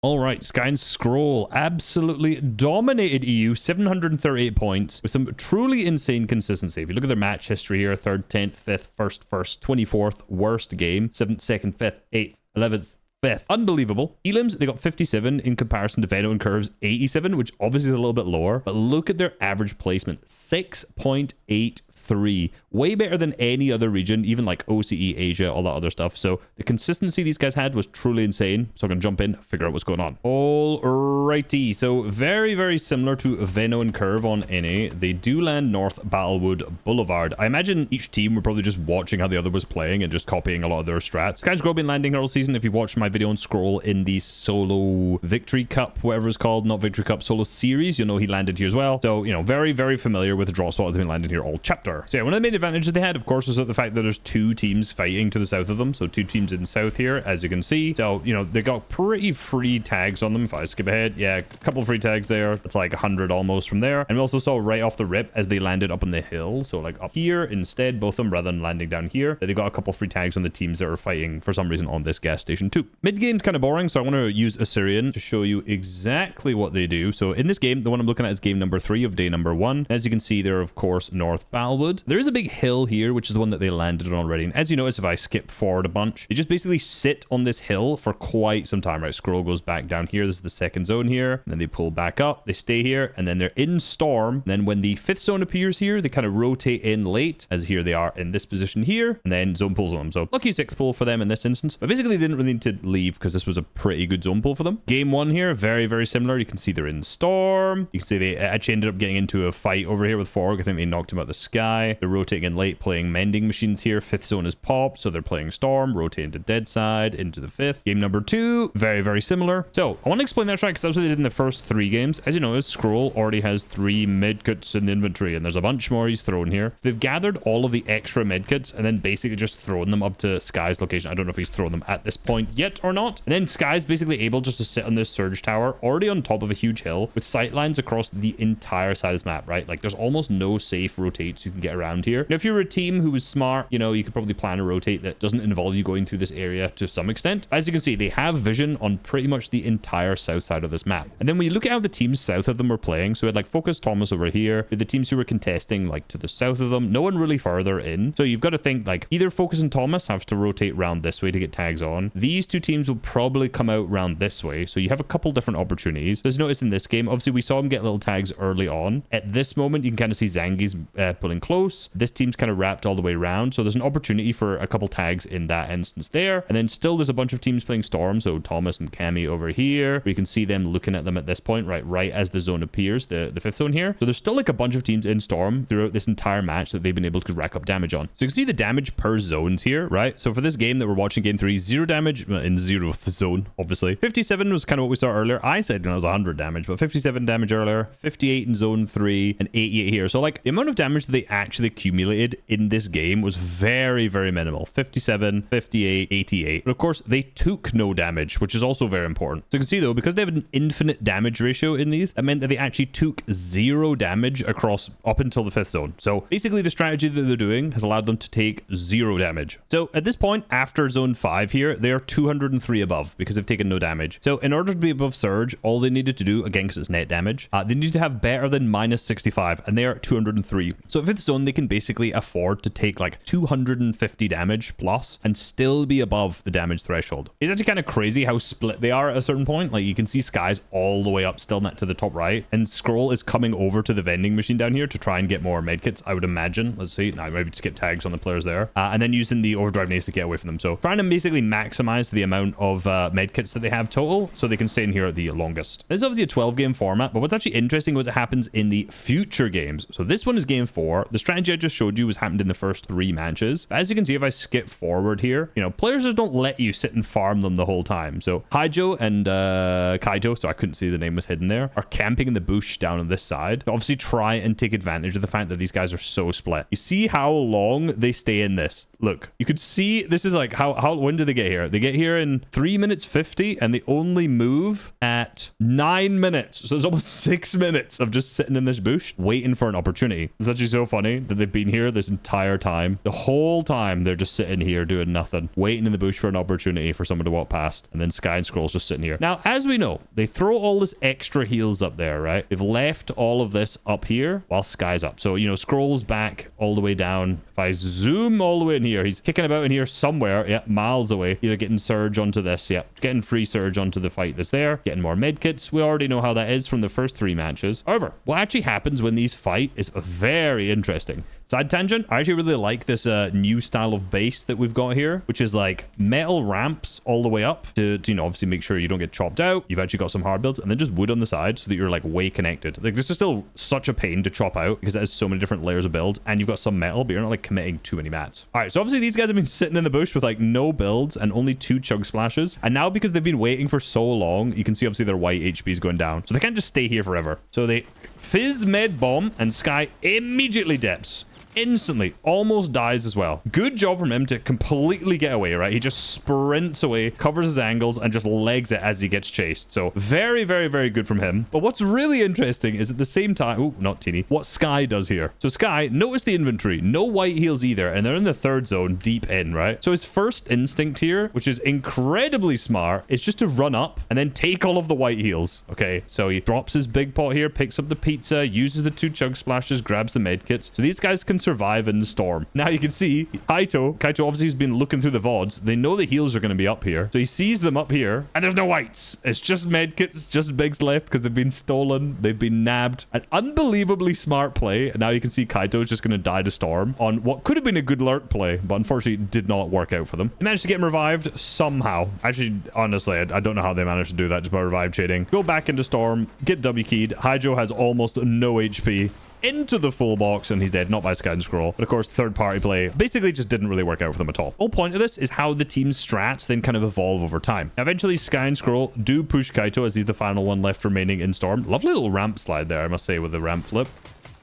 All right, Sky and Scroll absolutely dominated EU, 738 points with some truly insane consistency. If you look at their match history here, 3rd, 10th, 5th, 1st, 24th, worst game, 7th, 2nd, 5th, 8th, 11th, 5th. Unbelievable. Elims, they got 57 in comparison to Veno and Curve's 87, which obviously is a little bit lower. But look at their average placement, 6.83. Way better than any other region, even like OCE, Asia, all that other stuff. So the consistency these guys had was truly insane. So I'm going to jump in, figure out what's going on. Alrighty. So very, very similar to Veno and Curve on NA. They do land North Battlewood Boulevard. I imagine each team were probably just watching how the other was playing and just copying a lot of their strats. Sky and Scroll been landing here all season. If you've watched my video on Scroll in the solo Victory Cup, whatever it's called, not Victory Cup, solo series, you'll know he landed here as well. So, you know, very, very familiar with the draw spot that's been landed here all chapter. So yeah, one of the main advantages they had, of course, was the fact that there's two teams fighting to the south of them. So two teams in the south here, as you can see. So, you know, they got pretty free tags on them. If I skip ahead, yeah, a couple free tags there. That's like 100 almost from there. And we also saw right off the rip as they landed up on the hill. So like up here instead, both of them, rather than landing down here, they got a couple free tags on the teams that are fighting for some reason on this gas station too. Mid game's kind of boring, so I want to use Assyrian to show you exactly what they do. So in this game, the one I'm looking at is game number 3 of day number 1. As you can see, they're of course North Balwood. There is a big hill here, which is the one that they landed on already. And as you notice, if I skip forward a bunch, they just basically sit on this hill for quite some time, right? Scroll goes back down here. This is the second zone here. And then they pull back up. They stay here. And then they're in Storm. And then when the 5th zone appears here, they kind of rotate in late, as here they are in this position here. And then zone pulls on them. So lucky 6th pull for them in this instance. But basically, they didn't really need to leave because this was a pretty good zone pull for them. Game 1 here, very, very similar. You can see they're in Storm. You can see they actually ended up getting into a fight over here with Forg. I think they knocked him out the sky. They're rotating in late, playing Mending Machines here. 5th zone is popped, so they're playing Storm, rotating to Dead Side, into the 5th. Game number 2, very, very similar. So I want to explain that track because that's what they did in the first 3 games. As you notice, Scroll already has 3 medkits in the inventory, and there's a bunch more he's thrown here. They've gathered all of the extra medkits and then basically just thrown them up to Sky's location. I don't know if he's thrown them at this point yet or not. And then Sky's basically able just to sit on this surge tower, already on top of a huge hill, with sight lines across the entire side of this map, right? Like, there's almost no safe rotates you can get around here. Now, if you're a team who is smart, you know, you could probably plan a rotate that doesn't involve you going through this area to some extent. As you can see, they have vision on pretty much the entire south side of this map. And then when you look at how the teams south of them were playing, so we had like Focus Thomas over here, the teams who were contesting like to the south of them, no one really further in. So you've got to think like either Focus and Thomas have to rotate around this way to get tags on. These two teams will probably come out around this way. So you have a couple different opportunities. As notice in this game, obviously we saw him get little tags early on. At this moment, you can kind of see Zangi's pulling close. This team's kind of wrapped all the way around. So there's an opportunity for a couple tags in that instance there. And then still there's a bunch of teams playing Storm. So Thomas and Cammy over here. We can see them looking at them at this point, right as the zone appears, the 5th zone here. So there's still like a bunch of teams in Storm throughout this entire match that they've been able to rack up damage on. So you can see the damage per zones here, right? So for this game that we're watching, game 3, 0 damage in 0th zone, obviously. 57 was kind of what we saw earlier. I said when I was 100 damage, but 57 damage earlier, 58 in zone 3, and 88 here. So like the amount of damage that they actually accumulated in this game was very, very minimal. 57, 58, 88. But of course, they took no damage, which is also very important. So you can see though, because they have an infinite damage ratio in these, that meant that they actually took 0 damage across up until the 5th zone. So basically the strategy that they're doing has allowed them to take 0 damage. So at this point, after zone 5 here, they are 203 above because they've taken no damage. So in order to be above Surge, all they needed to do, again, because it's net damage, they need to have better than minus 65, and they are at 203. So at 5th zone, they can basically afford to take like 250 damage plus and still be above the damage threshold. It's actually kind of crazy how split they are at a certain point. Like you can see Sky's all the way up still net to the top right, and Scroll is coming over to the vending machine down here to try and get more medkits, I would imagine. Let's see. Now maybe just get tags on the players there, and then using the overdrive nades to get away from them. So trying to basically maximize the amount of medkits that they have total so they can stay in here at the longest. This is obviously a 12 game format, but what's actually interesting was it happens in the future games. So this one is game 4. The strategy I just showed you was happened in the first 3 matches. As you can see, if I skip forward here, you know, players just don't let you sit and farm them the whole time. So Haijo and Kaito, so I couldn't see the name was hidden there, are camping in the bush down on this side to obviously try and take advantage of the fact that these guys are so split. You see how long they stay in this. Look, you could see this is like when did they get here? They get here in 3 minutes 50 and they only move at 9 minutes. So it's almost 6 minutes of just sitting in this bush waiting for an opportunity. It's actually so funny. funny that they've been here this entire time? The whole time they're just sitting here doing nothing, waiting in the bush for an opportunity for someone to walk past, and then Sky and Scroll's just sitting here. Now, as we know, they throw all this extra heals up there, right? They've left all of this up here while Sky's up. So, you know, Scroll's back all the way down. If I zoom all the way in here, he's kicking about in here somewhere, yeah, miles away, either getting surge onto this, yeah, getting free surge onto the fight that's there, getting more medkits. We already know how that is from the first 3 matches. However, what actually happens when these fight is very interesting. Side tangent, I actually really like this new style of base that we've got here, which is like metal ramps all the way up to, you know, obviously make sure you don't get chopped out. You've actually got some hard builds, and then just wood on the side so that you're like way connected. Like, this is still such a pain to chop out because it has so many different layers of builds, and you've got some metal, but you're not like committing too many mats. All right, so obviously these guys have been sitting in the bush with like no builds and only 2 chug splashes, and now because they've been waiting for so long, you can see obviously their white HP is going down, so they can't just stay here forever. So they fizz med bomb, and Sky immediately dips. Instantly, almost dies as well. Good job from him to completely get away, right? He just sprints away, covers his angles, and just legs it as he gets chased. So very, very, very good from him. But what's really interesting is at the same time, oh, not teeny, what Sky does here. So Sky, notice the inventory, no white heals either, and they're in the 3rd zone deep in, right? So his first instinct here, which is incredibly smart, is just to run up and then take all of the white heals. Okay, so he drops his big pot here, picks up the pizza, uses the 2 chug splashes, grabs the medkits. So these guys can survive in the storm. Now you can see Kaito obviously has been looking through the VODs. They know the heals are going to be up here. So he sees them up here, and there's no whites. It's just medkits, just bigs left because they've been stolen. They've been nabbed. An unbelievably smart play. And now you can see Kaito is just going to die to storm on what could have been a good lurk play, but unfortunately did not work out for them. They managed to get him revived somehow. Actually, honestly, I don't know how they managed to do that just by revive shading. Go back into storm, get W keyed. Hydro has almost no HP. Into the full box, and he's dead, not by Sky and Scroll. But of course, third-party play basically just didn't really work out for them at all. The whole point of this is how the team's strats then kind of evolve over time. Now, eventually, Sky and Scroll do push Kaito as he's the final one left remaining in Storm. Lovely little ramp slide there, I must say, with the ramp flip.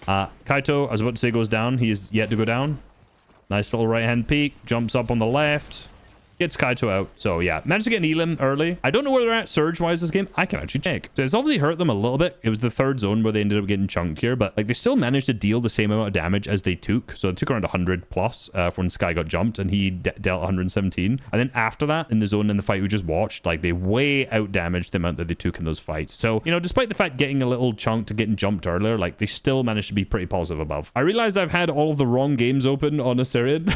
Kaito, I was about to say, goes down. He is yet to go down. Nice little right-hand peek. Jumps up on the left. Gets Kaito out. So yeah, managed to get an Elim early. I don't know where they're at surge-wise this game. I can actually check. So it's obviously hurt them a little bit. It was the 3rd zone where they ended up getting chunked here, but like they still managed to deal the same amount of damage as they took. So it took around 100 plus when Sky got jumped, and he dealt 117. And then after that, in the zone in the fight we just watched, like they way out damaged the amount that they took in those fights. So, you know, despite the fact getting a little chunked to getting jumped earlier, like they still managed to be pretty positive above. I realized I've had all of the wrong games open on Assyrian.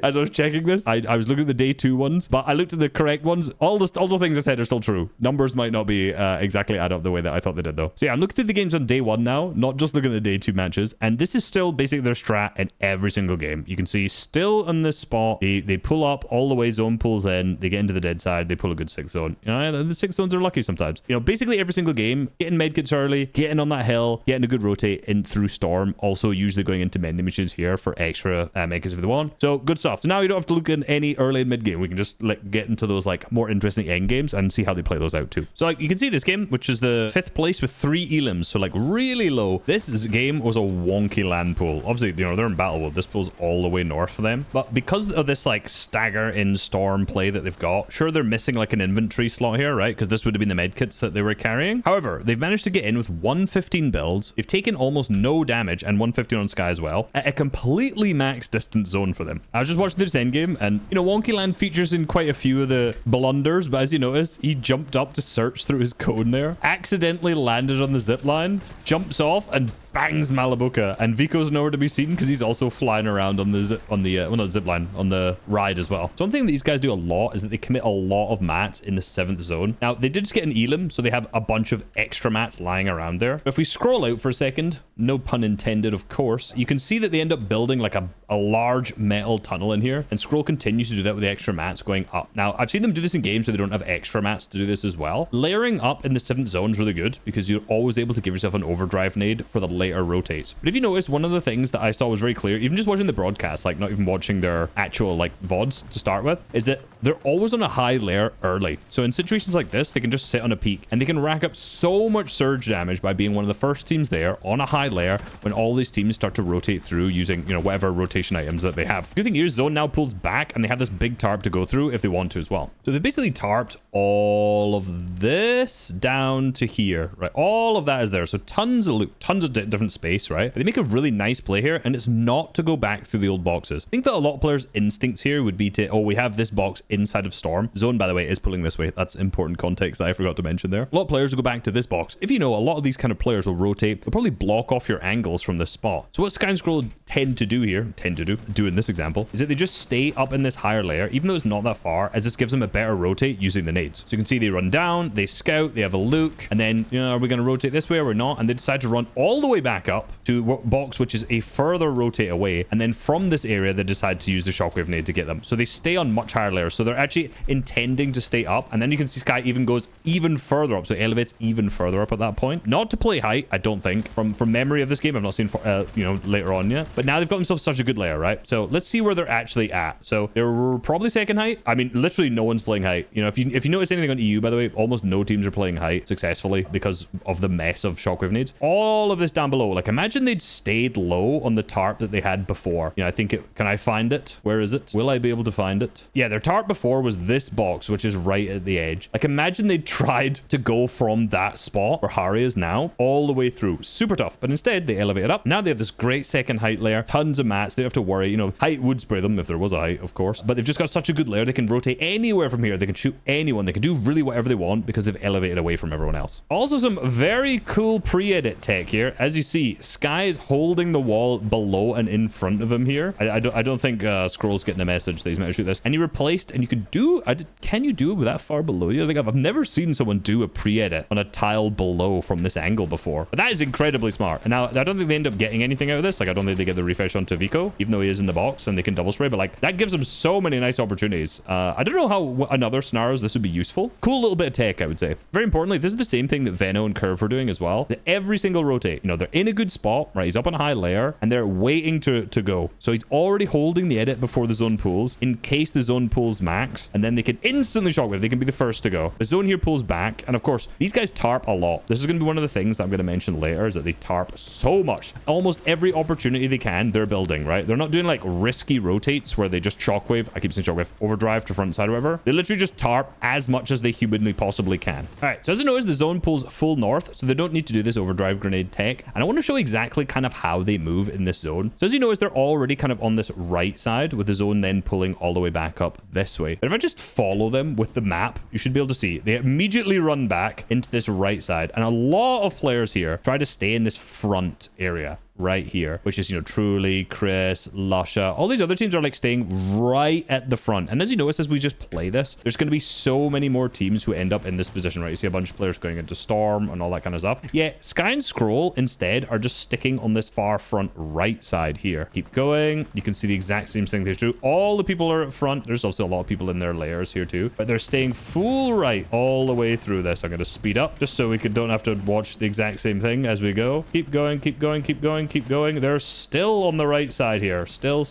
As I was checking this, I was looking at the day 2 ones, but I looked at the correct ones. All the things I said are still true. Numbers might not be exactly add up the way that I thought they did, though. So yeah, I'm looking through the games on day 1 now, not just looking at the day 2 matches. And this is still basically their strat in every single game. You can see still on this spot, they pull up all the way, zone pulls in, they get into the dead side, they pull a good 6th zone. You know, the 6th zones are lucky sometimes. You know, basically every single game, getting medkits early, getting on that hill, getting a good rotate in through Storm. Also usually going into mending machines here for extra medkits if they want. So good stuff. So now you don't have to look at any early and mid game. We can just like get into those like more interesting end games and see how they play those out too. So like you can see this game, which is the 5th place with 3 elims, so like really low. This game was a wonky land pool. Obviously, you know, they're in Battlewood. This pool's all the way north for them, but because of this like stagger in storm play that they've got, sure, they're missing like an inventory slot here, right? Because this would have been the med kits that they were carrying. However, they've managed to get in with 115 builds. They've taken almost no damage, and 115 on Sky as well, at a completely max distance zone for them. I was just watching this end game, and you know, Wonky Land features in quite a few of the blunders, but as you notice, he jumped up to search through his cone there, accidentally landed on the zip line, jumps off, and bangs Malabuka, and Vico's nowhere to be seen because he's also flying around on the well, not zip line, on the ride as well. So one thing that these guys do a lot is that they commit a lot of mats in the 7th zone. Now they did just get an elim, so they have a bunch of extra mats lying around there. But if we scroll out for a second, no pun intended, of course, you can see that they end up building like a large metal tunnel in here, and Scroll continues to do that with the extra mats going up. Now I've seen them do this in games where they don't have extra mats to do this as well. Layering up in the 7th zone is really good because you're always able to give yourself an overdrive nade for the later rotates. But if you notice, one of the things that I saw was very clear, even just watching the broadcast, like not even watching their actual like VODs to start with, is that they're always on a high layer early. So in situations like this, they can just sit on a peak and they can rack up so much surge damage by being one of the first teams there on a high layer when all these teams start to rotate through using, you know, whatever rotation items that they have. The good thing here is zone now pulls back and they have this big tarp to go through if they want to as well. So they've basically tarped all of this down to here, right? All of that is there. So tons of loot, tons of different space, right? But they make a really nice play here, and it's not to go back through the old boxes. I think that a lot of players' instincts here would be to, oh, we have this box inside of Storm. Zone, by the way, is pulling this way. That's important context that I forgot to mention there. A lot of players will go back to this box. If you know, a lot of these kind of players will rotate. They'll probably block off your angles from this spot. So what Sky and Scroll tend to do in this example, is that they just stay up in this higher layer, even though it's not that far, as this gives them a better rotate using the nades. So you can see they run down, they scout, they have a look, and then, you know, are we going to rotate this way or we're not? And they decide to run all the way back up to box, which is a further rotate away. And then from this area, they decide to use the shockwave nade to get them. So they stay on much higher layers. So they're actually intending to stay up. And then you can see Sky even goes even further up. So it elevates even further up at that point. Not to play height, I don't think. From memory of this game, I've not seen, you know, later on yet. But now they've got themselves such a good layer, right? So let's see where they're actually at. So they're probably second height. I mean, literally no one's playing height. You know, if you notice anything on EU, by the way, almost no teams are playing height successfully because of the mess of shockwave nades. All of this down below. Like, imagine they'd stayed low on the tarp that they had before. You know, I think can I find it? Where is it? Will I be able to find it? Yeah, their tarp before was this box, which is right at the edge. Like, imagine they tried to go from that spot where Harry is now all the way through. Super tough. But instead, they elevate it up. Now they have this great second height layer. Tons of mats. They don't have to worry. You know, height would spray them if there was a height, of course. But they've just got such a good layer. They can rotate anywhere from here. They can shoot anyone. They can do really whatever they want because they've elevated away from everyone else. Also, some very cool pre-edit tech here. As you see, Sky is holding the wall below and in front of him here. I don't think Scroll's getting a message that he's meant to shoot this. And he replaced, and you could do, can you do it with that far below you? I think I've never seen someone do a pre-edit on a tile below from this angle before. But that is incredibly smart. And now, I don't think they end up getting anything out of this. Like, I don't think they get the refresh onto Vico, even though he is in the box and they can double spray. But like, that gives them so many nice opportunities. I don't know how another Snarls this would be useful. Cool little bit of tech, I would say. Very importantly, this is the same thing that Veno and Curve were doing as well. That every single rotate, you know, they're in a good spot, right? He's up on a high layer and they're waiting to go. So he's already holding the edit before the zone pulls in case the zone pulls max, and then they can instantly shockwave. They can be the first to go. The zone here pulls back, and of course, these guys tarp a lot. This is going to be one of the things that I'm going to mention later, is that they tarp so much. Almost every opportunity they can, they're building, right? They're not doing like risky rotates where they just shockwave. I keep saying shockwave, overdrive to front side or whatever. They literally just tarp as much as they humanly possibly can. All right, so as I noticed, the zone pulls full north, so they don't need to do this overdrive grenade tech. And I want to show exactly kind of how they move in this zone. So as you notice, they're already kind of on this right side, with the zone then pulling all the way back up this way. But if I just follow them with the map, you should be able to see they immediately run back into this right side. And a lot of players here try to stay in this front area right here, which is, you know, Truly, Chris, Lusha. All these other teams are like staying right at the front. And as you notice, as we just play this, there's going to be so many more teams who end up in this position, right? You see a bunch of players going into Storm and all that kind of stuff. Yeah, Sky and Scroll instead are just sticking on this far front right side here. Keep going. You can see the exact same thing they do. All the people are at front. There's also a lot of people in their layers here too, but they're staying full right all the way through this. I'm going to speed up just so we don't have to watch the exact same thing as we go. Keep going, keep going, keep going, keep going. They're still on the right side here. Still.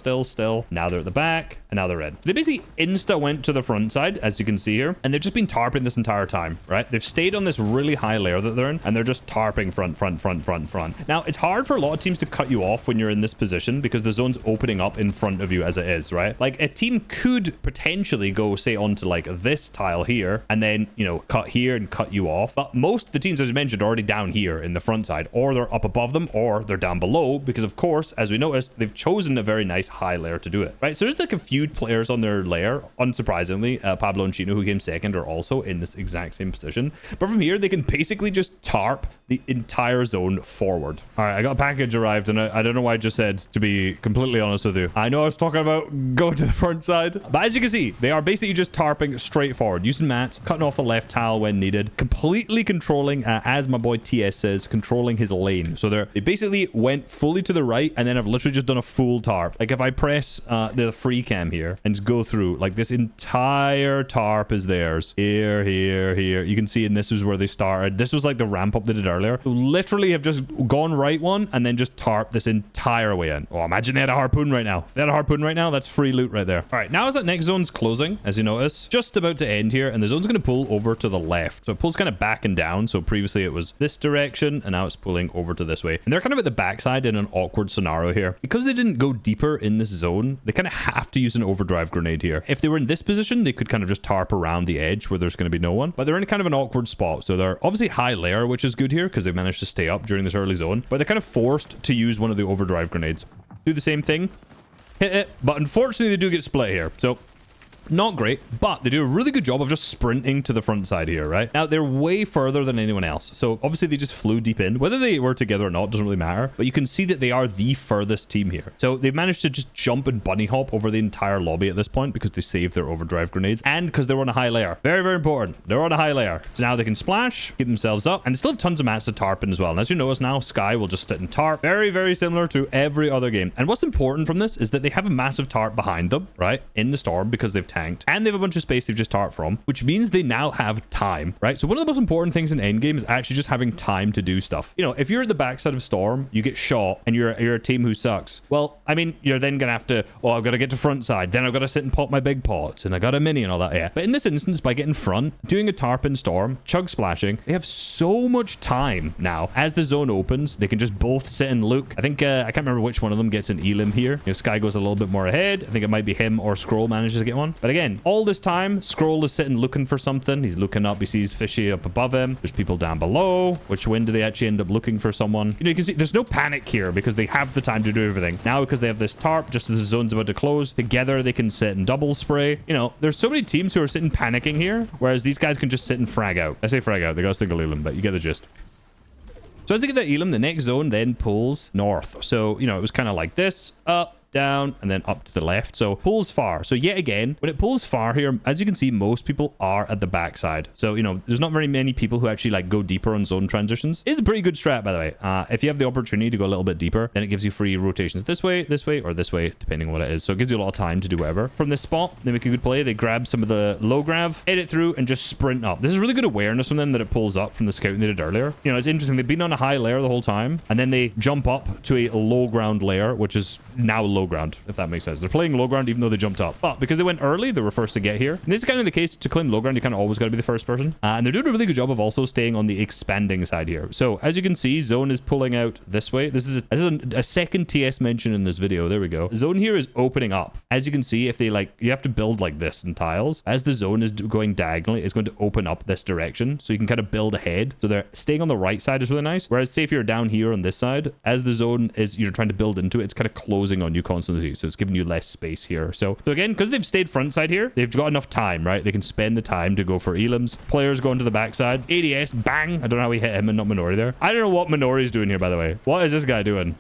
Now they're at the back, and now they're in. They basically insta went to the front side, as you can see here, and they've just been tarping this entire time, right? They've stayed on this really high layer that they're in, and they're just tarping front. Now, it's hard for a lot of teams to cut you off when you're in this position because the zone's opening up in front of you as it is, right? Like, a team could potentially go, say, onto like this tile here, and then, you know, cut here and cut you off. But most of the teams, as I mentioned, are already down here in the front side, or they're up above them, or they're down below, because of course, as we noticed, they've chosen a very nice high layer to do it, right? So there's like a few players on their layer. Unsurprisingly, Pablo and Chino, who came second, are also in this exact same position. But from here, they can basically just tarp the entire zone forward. All right, I got a package arrived, and I don't know why I just said, to be completely honest with you. I know I was talking about going to the front side, but as you can see, they are basically just tarping straight forward, using mats, cutting off the left tile when needed, completely controlling, as my boy TS says, controlling his lane. So they basically went fully to the right, and then I've literally just done a full tarp. Like, if I press the free cam here and just go through, like, this entire tarp is theirs. Here. You can see, and this is where they started. This was like the ramp up they did earlier. So literally have just gone right one and then just tarp this entire way in. Oh, imagine they had a harpoon right now. If they had a harpoon right now, that's free loot right there. All right, now as that next zone's closing, as you notice, just about to end here, and the zone's going to pull over to the left. So it pulls kind of back and down. So previously it was this direction, and now it's pulling over to this way. And they're kind of at the back backside in an awkward scenario here. Because they didn't go deeper in this zone, they kind of have to use an overdrive grenade here. If they were in this position, they could kind of just tarp around the edge where there's going to be no one. But they're in kind of an awkward spot. So they're obviously high layer, which is good here because they managed to stay up during this early zone. But they're kind of forced to use one of the overdrive grenades. Do the same thing. Hit it. But unfortunately, they do get split here. So not great, but they do a really good job of just sprinting to the front side here, right? Now, they're way further than anyone else. So obviously, they just flew deep in. Whether they were together or not doesn't really matter. But you can see that they are the furthest team here. So they've managed to just jump and bunny hop over the entire lobby at this point because they saved their overdrive grenades and because they're on a high layer. Very, very important. They're on a high layer. So now they can splash, keep themselves up, and still have tons of mats to tarp in as well. And as you notice now, Sky will just sit and tarp. Very, very similar to every other game. And what's important from this is that they have a massive tarp behind them, right? In the storm because they've tanked. And they have a bunch of space they've just tarped from, which means they now have time, right? So one of the most important things in endgame is actually just having time to do stuff. You know, if you're at the backside of storm, you get shot and you're a team who sucks. Well, I mean, you're then gonna have to, oh, I've got to get to front side, then I've got to sit and pop my big pots, and I got a mini and all that. Yeah. But in this instance, by getting front, doing a tarp in storm, chug splashing, they have so much time now. As the zone opens, they can just both sit and look. I think I can't remember which one of them gets an elim here. You know, Sky goes a little bit more ahead. I think it might be him or Scroll manages to get one. But again, all this time, Scroll is sitting looking for something. He's looking up. He sees Fishy up above him. There's people down below. Which when do they actually end up looking for someone? You know, you can see there's no panic here because they have the time to do everything. Now, because they have this tarp, just as the zone's about to close, together they can sit and double spray. You know, there's so many teams who are sitting panicking here, whereas these guys can just sit and frag out. I say frag out. They got a single elim, but you get the gist. So as they get that elim, the next zone then pulls north. So, you know, it was kind of like this, up, down, and then up to the left. So pulls far. So yet again, when it pulls far here, as you can see, most people are at the backside. So, you know, there's not very many people who actually like go deeper on zone transitions. It's a pretty good strat, by the way. If you have the opportunity to go a little bit deeper, then it gives you free rotations this way, or this way, depending on what it is. So it gives you a lot of time to do whatever. From this spot, they make a good play. They grab some of the low grav, edit through, and just sprint up. This is really good awareness from them that it pulls up from the scouting they did earlier. You know, it's interesting. They've been on a high layer the whole time, and then they jump up to a low ground layer, which is now low ground, if that makes sense. They're playing low ground even though they jumped up. But because they went early, they were first to get here. And this is kind of the case. To claim low ground, you kind of always got to be the first person. And they're doing a really good job of also staying on the expanding side here. So as you can see, zone is pulling out this way. This is a second TS mention in this video. There we go. Zone here is opening up. As you can see, if they like, you have to build like this in tiles. As the zone is going diagonally, it's going to open up this direction. So you can kind of build ahead. So they're staying on the right side is really nice. Whereas say if you're down here on this side, as the zone is, you're trying to build into it, it's kind of closing on you constantly. So it's giving you less space here. So again, because they've stayed front side here, they've got enough time, right? They can spend the time to go for elims. Players going to the backside. ADS, bang. I don't know how we hit him and not Minori there. I don't know what Minori's doing here, by the way. What is this guy doing?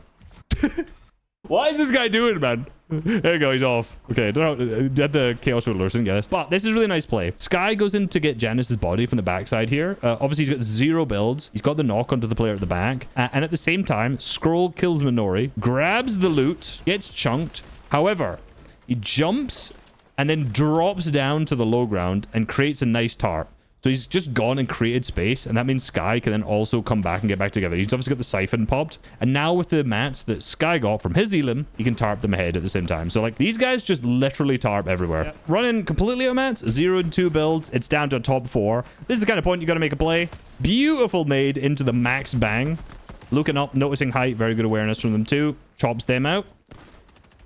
What is this guy doing, man? There you go, he's off. Okay, I don't know. Did the Chaos Ruler, didn't get this. But this is really nice play. Sky goes in to get Janice's body from the backside here. Obviously, he's got 0 builds. He's got the knock onto the player at the back. And at the same time, Scroll kills Minori, grabs the loot, gets chunked. However, he jumps and then drops down to the low ground and creates a nice tarp. So he's just gone and created space, and that means Sky can then also come back and get back together. He's obviously got the siphon popped, and now with the mats that Sky got from his elim, he can tarp them ahead at the same time. So like these guys just literally tarp everywhere. Yep. Running completely on mats, 0 and 2 builds. It's down to a top 4. This is the kind of point you got to make a play. Beautiful nade into the max bang. Looking up, noticing height, very good awareness from them too. Chops them out.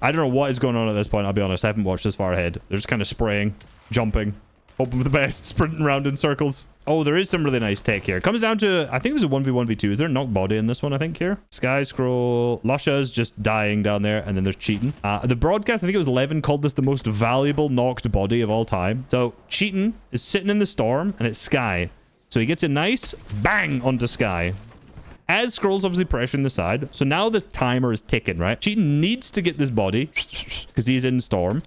I don't know what is going on at this point, I'll be honest. I haven't watched this far ahead. They're just kind of spraying, jumping, hoping for the best, sprinting around in circles. Oh, there is some really nice tech here. Comes down to, I think there's a 1v1v2. Is there a knock body in this one, I think, here? Sky, Scroll, Lusha's just dying down there, and then there's Cheating. The broadcast, I think it was Levin, called this the most valuable knocked body of all time. So, Cheating is sitting in the storm, and it's Sky. So he gets a nice bang onto Sky. As Scroll's obviously pressuring the side. So now the timer is ticking, right? Cheating needs to get this body because he's in storm.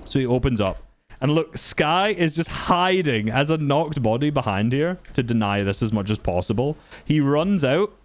So he opens up. And look, Sky is just hiding as a knocked body behind here to deny this as much as possible. He runs out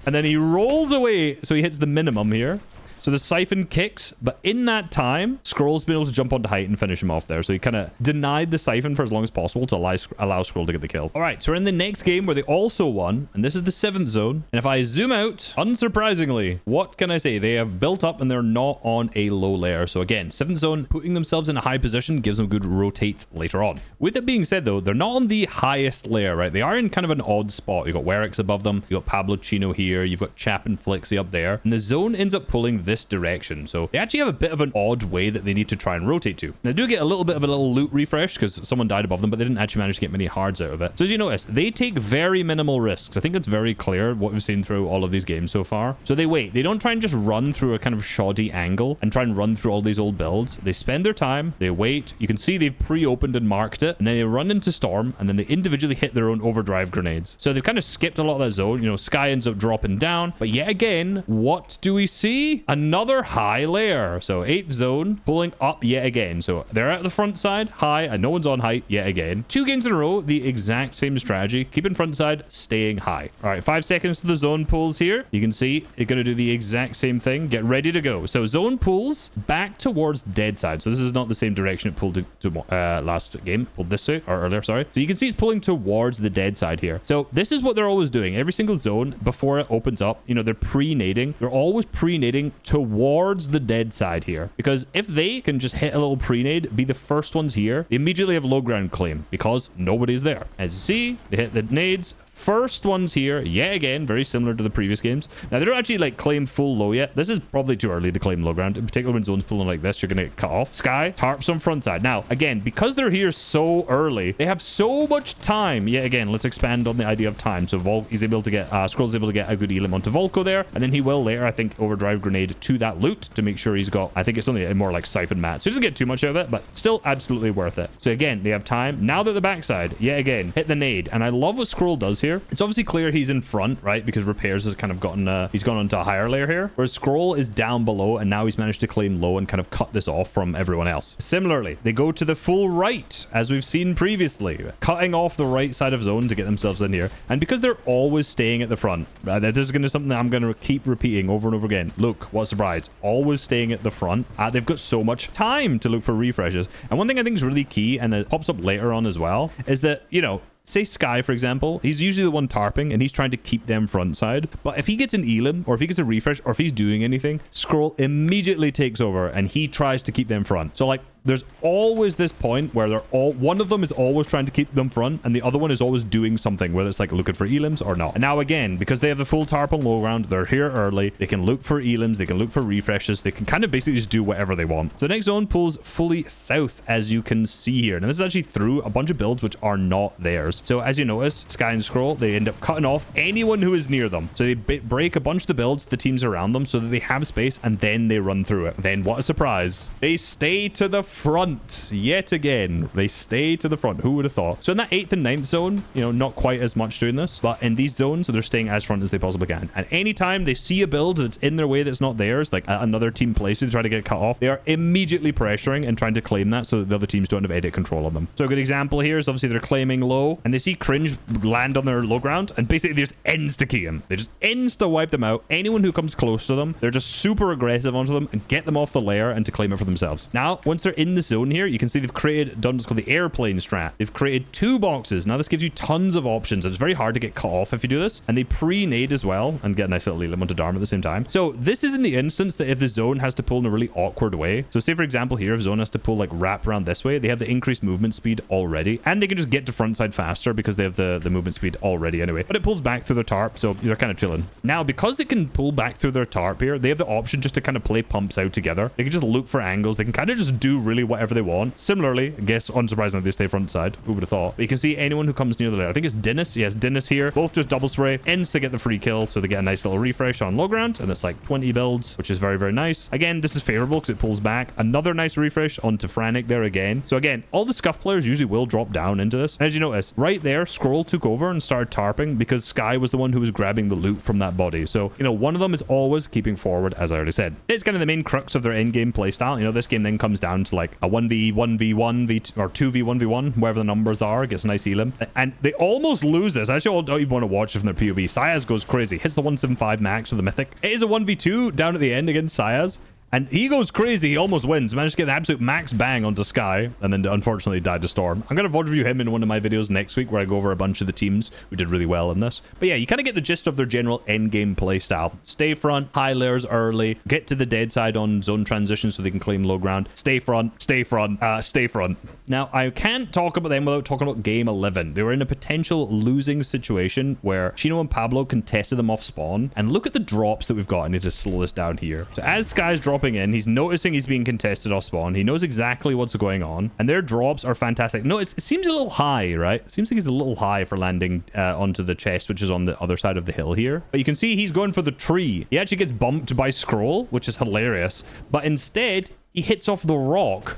and then he rolls away. So he hits the minimum here. So the siphon kicks, but in that time, Scroll's been able to jump onto height and finish him off there. So he kind of denied the siphon for as long as possible to allow Scroll to get the kill. All right, so we're in the next game where they also won, and this is the 7th zone. And if I zoom out, unsurprisingly, what can I say? They have built up and they're not on a low layer. So again, 7th zone, putting themselves in a high position gives them good rotates later on. With it being said, though, they're not on the highest layer, right? They are in kind of an odd spot. You've got Werix above them. You've got Pablo Chino here. You've got Chap and Flixie up there. And the zone ends up pulling this direction. So they actually have a bit of an odd way that they need to try and rotate to. They do get a little bit of a little loot refresh because someone died above them, but they didn't actually manage to get many hards out of it. So as you notice, they take very minimal risks. I think that's very clear what we've seen through all of these games so far. So they wait. They don't try and just run through a kind of shoddy angle and try and run through all these old builds. They spend their time. They wait. You can see they've pre-opened and marked it, and then they run into Storm, and then they individually hit their own overdrive grenades. So they've kind of skipped a lot of that zone. You know, Sky ends up dropping down, but yet again, what do we see? Another high layer. So 8th zone pulling up yet again. So they're at the front side, high, and no one's on height yet again. 2 games in a row, the exact same strategy. Keeping front side, staying high. All right, 5 seconds to the zone pulls here. You can see they're going to do the exact same thing. Get ready to go. So zone pulls back towards dead side. So this is not the same direction it pulled to last game. Pulled this way, or earlier, sorry. So you can see it's pulling towards the dead side here. So this is what they're always doing. Every single zone before it opens up, you know, they're pre-nading. They're always pre-nading towards the dead side here. Because if they can just hit a little pre-nade, be the first ones here, they immediately have low ground claim because nobody's there. As you see, they hit the nades. First ones here, yet again, very similar to the previous games. Now, they don't actually, like, claim full low yet. This is probably too early to claim low ground. In particular, when zones pulling like this, you're going to get cut off. Sky, tarps on front side. Now, again, because they're here so early, they have so much time. Yet again, let's expand on the idea of time. So, he's able to get, Scroll's able to get a good elim onto Volko there. And then he will later, I think, overdrive grenade to that loot to make sure he's got, I think it's only a more like siphon mat. So, he doesn't get too much out of it, but still absolutely worth it. So, again, they have time. Now they're at the backside, yet again, hit the nade. And I love what Scroll does here. It's obviously clear he's in front, right? Because Repairs has kind of gotten, he's gone onto a higher layer here. Whereas Scroll is down below, and now he's managed to claim low and kind of cut this off from everyone else. Similarly, they go to the full right, as we've seen previously, cutting off the right side of zone to get themselves in here. And because they're always staying at the front, this is going to be something that I'm going to keep repeating over and over again. Look, what a surprise. Always staying at the front. They've got so much time to look for refreshes. And one thing I think is really key, and it pops up later on as well, is that, you know, say Sky, for example, he's usually the one tarping and he's trying to keep them front side. But if he gets an elim, or if he gets a refresh, or if he's doing anything, Scroll immediately takes over and he tries to keep them front. So like, there's always this point where one of them is always trying to keep them front and the other one is always doing something, whether it's like looking for elims or not. And now again, because they have the full tarp on low ground, they're here early, they can look for elims, they can look for refreshes, they can kind of basically just do whatever they want. So the next zone pulls fully south, as you can see here. And this is actually through a bunch of builds which are not theirs. So as you notice, Sky and Scroll, they end up cutting off anyone who is near them. So they break a bunch of the builds, the teams around them, so that they have space, and then they run through it. Then what a surprise, they stay to the front yet again. They stay to the front. Who would have thought? So in that 8th and 9th zone, you know, not quite as much doing this, but in these zones, they're staying as front as they possibly can. And anytime they see a build that's in their way that's not theirs, like another team places to try to get it cut off, they are immediately pressuring and trying to claim that so that the other teams don't have edit control on them. So a good example here is obviously they're claiming low, and they see Cringe land on their low ground, and basically they just insta-key them. They just insta-wipe them out. Anyone who comes close to them, they're just super aggressive onto them and get them off the layer and to claim it for themselves. Now, once they're in the zone here, you can see they've done what's called the airplane strat. They've created 2 boxes. Now, this gives you tons of options. It's very hard to get cut off if you do this. And they pre-nade as well and get a nice little elim onto Dharma at the same time. So this is in the instance that if the zone has to pull in a really awkward way. So say, for example, here, if zone has to pull like wrap around this way, they have the increased movement speed already. And they can just get to front side faster because they have the movement speed already anyway. But it pulls back through their tarp, so they're kind of chilling. Now, because they can pull back through their tarp here, they have the option just to kind of play pumps out together. They can just look for angles. They can kind of just do really whatever they want. Similarly, I guess unsurprisingly, they stay front side. Who would have thought? But you can see anyone who comes near the layer. I think it's Dennis. Yes, Dennis here. Both just double spray. Ends to get the free kill, so they get a nice little refresh on low ground, and it's like 20 builds, which is very, very nice. Again, this is favorable because it pulls back. Another nice refresh onto Frantic there again. So again, all the scuff players usually will drop down into this. As you notice, right there, Scroll took over and started tarping because Sky was the one who was grabbing the loot from that body. So, you know, one of them is always keeping forward, as I already said. It's kind of the main crux of their endgame playstyle. You know, this game then comes down to like a 1v1v1 v2 or 2v1v1, wherever the numbers are, gets a nice elim, and they almost lose this. Actually, I don't even want to watch it from their POV. Sayaz goes crazy, hits the 175 max with the mythic. It is a 1v2 down at the end against Sayaz, and he goes crazy. He almost wins. Managed to get an absolute max bang onto Sky, and then unfortunately died to Storm. I'm going to VOD review him in one of my videos next week, where I go over a bunch of the teams who did really well in this. But yeah, you kind of get the gist of their general endgame playstyle. Stay front, high layers early, get to the dead side on zone transition so they can claim low ground. Stay front, stay front, stay front. Now, I can't talk about them without talking about game 11. They were in a potential losing situation where Chino and Pablo contested them off spawn. And look at the drops that we've got. I need to slow this down here. So as Sky's dropping in, he's noticing he's being contested off spawn. He knows exactly what's going on, and their drops are fantastic. No, it seems a little high, right? It seems like he's a little high for landing onto the chest, which is on the other side of the hill here. But you can see he's going for the tree. He actually gets bumped by Scroll, which is hilarious. But instead, he hits off the rock,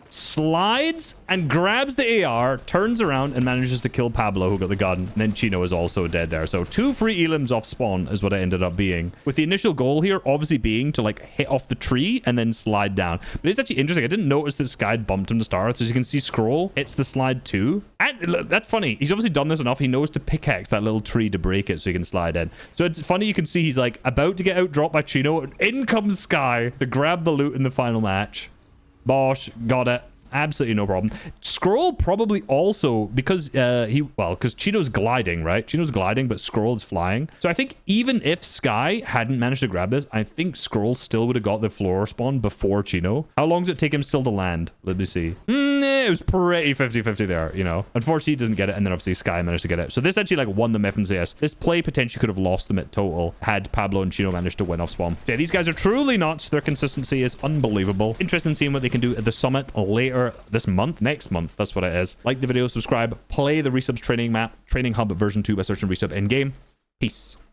slides and grabs the AR, turns around and manages to kill Pablo, who got the gun. And then Chino is also dead there. So 2 free elims off spawn is what it ended up being, with the initial goal here obviously being to like hit off the tree and then slide down. But it's actually interesting. I didn't notice that Sky had bumped him to start. So as you can see, Scroll hits the slide too. And that's funny. He's obviously done this enough. He knows to pickaxe that little tree to break it so he can slide in. So it's funny. You can see he's like about to get out dropped by Chino. In comes Sky to grab the loot in the final match. Bosh, got it. Absolutely no problem. Scroll probably also, because because Chino's gliding, right? Chino's gliding, but Scroll is flying. So I think even if Sky hadn't managed to grab this, I think Scroll still would have got the floor spawn before Chino. How long does it take him still to land? Let me see. It was pretty 50-50 there, you know. Unfortunately, he doesn't get it, and then obviously Sky managed to get it. So this actually like won them FNCS. This play potentially could have lost them at total had Pablo and Chino managed to win off spawn. Yeah, these guys are truly nuts. Their consistency is unbelievable. Interesting seeing what they can do at the summit later this month, next month. That's what it is. Like the video, subscribe, play the Resubs training map, Training Hub version 2 by searching Resub Endgame. Peace.